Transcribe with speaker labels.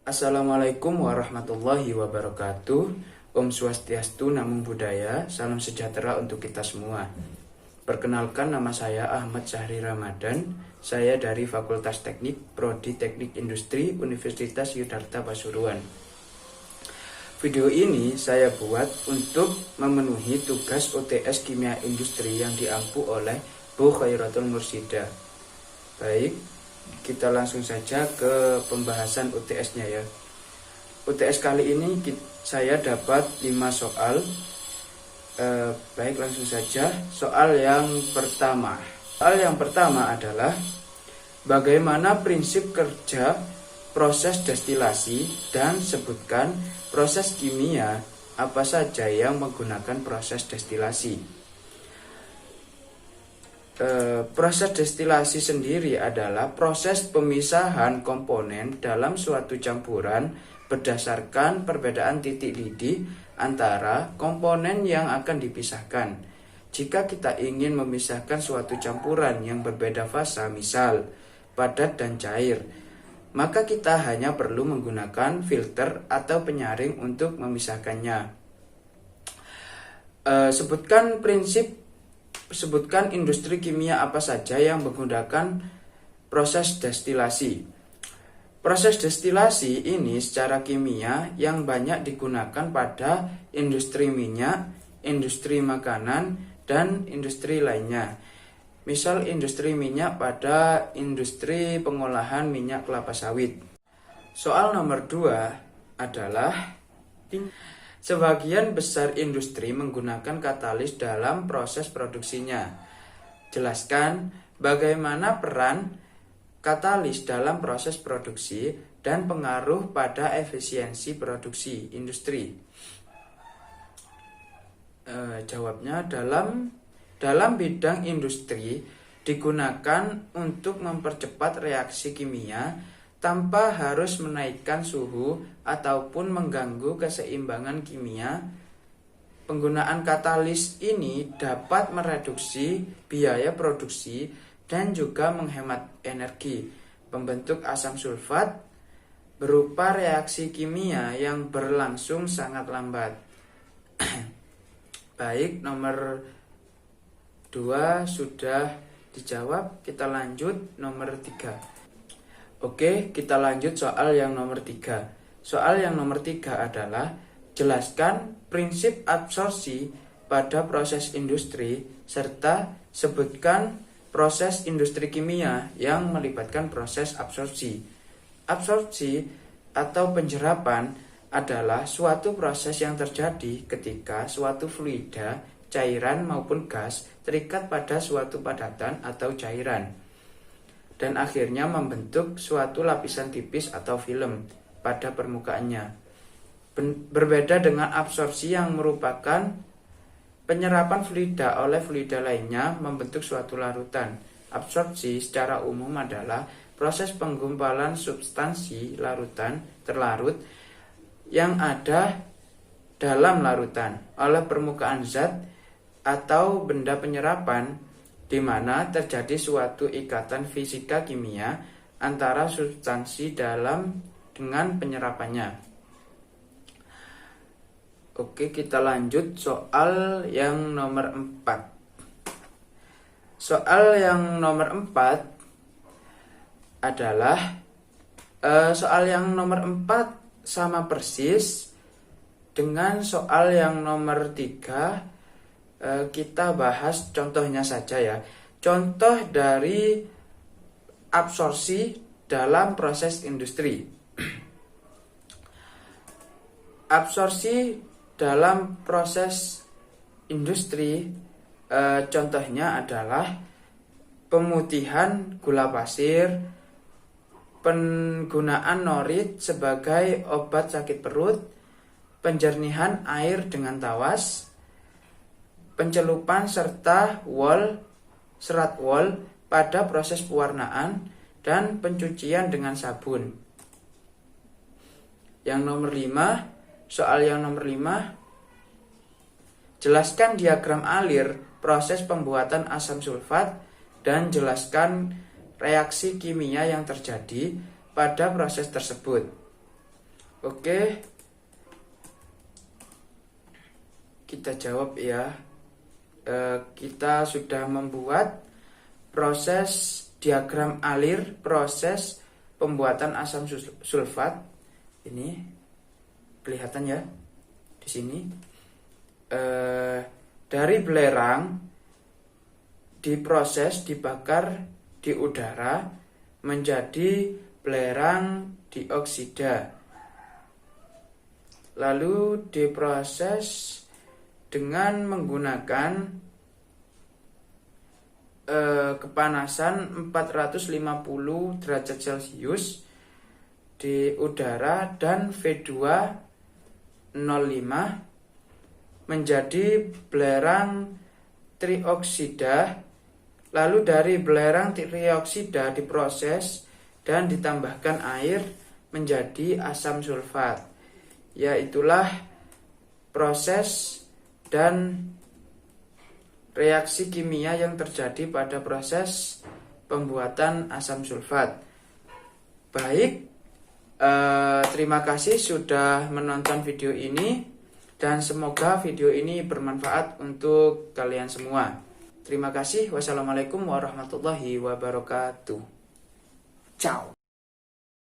Speaker 1: Assalamualaikum warahmatullahi wabarakatuh. Om Swastiastu, Namo Buddhaya, salam sejahtera untuk kita semua. Perkenalkan, nama saya Ahmad Syahri Ramadan. Saya dari Fakultas Teknik, Prodi Teknik Industri, Universitas Yudharta Pasuruan. Video ini saya buat untuk memenuhi tugas UTS Kimia Industri yang diampu oleh Bu Khairatul Mursyida. Baik, kita langsung saja ke pembahasan UTS-nya ya. UTS kali ini saya dapat 5 soal. Baik, langsung saja. Soal yang pertama. Soal yang pertama adalah bagaimana prinsip kerja proses destilasi dan sebutkan proses kimia apa saja yang menggunakan proses destilasi. Proses destilasi sendiri adalah proses pemisahan komponen dalam suatu campuran berdasarkan perbedaan titik lidih antara komponen yang akan dipisahkan. Jika kita ingin memisahkan suatu campuran yang berbeda fasa, misal padat dan cair, maka kita hanya perlu menggunakan filter atau penyaring untuk memisahkannya. Sebutkan industri kimia apa saja yang menggunakan proses destilasi. Proses destilasi ini secara kimia yang banyak digunakan pada industri minyak, industri makanan, dan industri lainnya. Misal industri minyak pada industri pengolahan minyak kelapa sawit. Soal nomor 2 adalah sebagian besar industri menggunakan katalis dalam proses produksinya. Jelaskan bagaimana peran katalis dalam proses produksi dan pengaruh pada efisiensi produksi industri. Jawabnya, dalam bidang industri digunakan untuk mempercepat reaksi kimia tanpa harus menaikkan suhu ataupun mengganggu keseimbangan kimia. Penggunaan katalis ini dapat mereduksi biaya produksi dan juga menghemat energi. Pembentuk asam sulfat berupa reaksi kimia yang berlangsung sangat lambat. Baik, nomor 2 sudah dijawab. Kita lanjut nomor 3. Oke, kita lanjut soal yang nomor 3. Soal yang nomor 3 adalah jelaskan prinsip absorpsi pada proses industri serta sebutkan proses industri kimia yang melibatkan proses absorpsi. Absorpsi atau penyerapan adalah suatu proses yang terjadi ketika suatu fluida, cairan maupun gas terikat pada suatu padatan atau cairan dan akhirnya membentuk suatu lapisan tipis atau film pada permukaannya. Berbeda dengan absorpsi yang merupakan penyerapan fluida oleh fluida lainnya membentuk suatu larutan. Absorpsi secara umum adalah proses penggumpalan substansi larutan terlarut yang ada dalam larutan oleh permukaan zat atau benda penyerapan, di mana terjadi suatu ikatan fisika kimia antara substansi dalam dengan penyerapannya. Oke, kita lanjut soal yang nomor 4. Soal yang nomor 4 adalah soal yang nomor 4 sama persis dengan soal yang nomor 3. Kita bahas contohnya saja ya. Contoh dari absorpsi dalam proses industri. Absorpsi dalam proses industri contohnya adalah pemutihan gula pasir, penggunaan norit sebagai obat sakit perut, penjernihan air dengan tawas, pencelupan serta serat wol pada proses pewarnaan, dan pencucian dengan sabun. Yang nomor 5, soal yang nomor 5, jelaskan diagram alir proses pembuatan asam sulfat dan jelaskan reaksi kimia yang terjadi pada proses tersebut. Oke, kita jawab ya. Kita sudah membuat proses diagram alir proses pembuatan asam sulfat. Ini kelihatan ya di sini. Dari belerang diproses, dibakar di udara menjadi belerang dioksida, lalu diproses dengan menggunakan kepanasan 450 derajat Celcius di udara dan V2 05 menjadi belerang trioksida. Lalu dari belerang trioksida diproses dan ditambahkan air menjadi asam sulfat. Yaitulah proses dan reaksi kimia yang terjadi pada proses pembuatan asam sulfat. Baik, terima kasih sudah menonton video ini. Dan semoga video ini bermanfaat untuk kalian semua. Terima kasih. Wassalamualaikum warahmatullahi wabarakatuh. Ciao.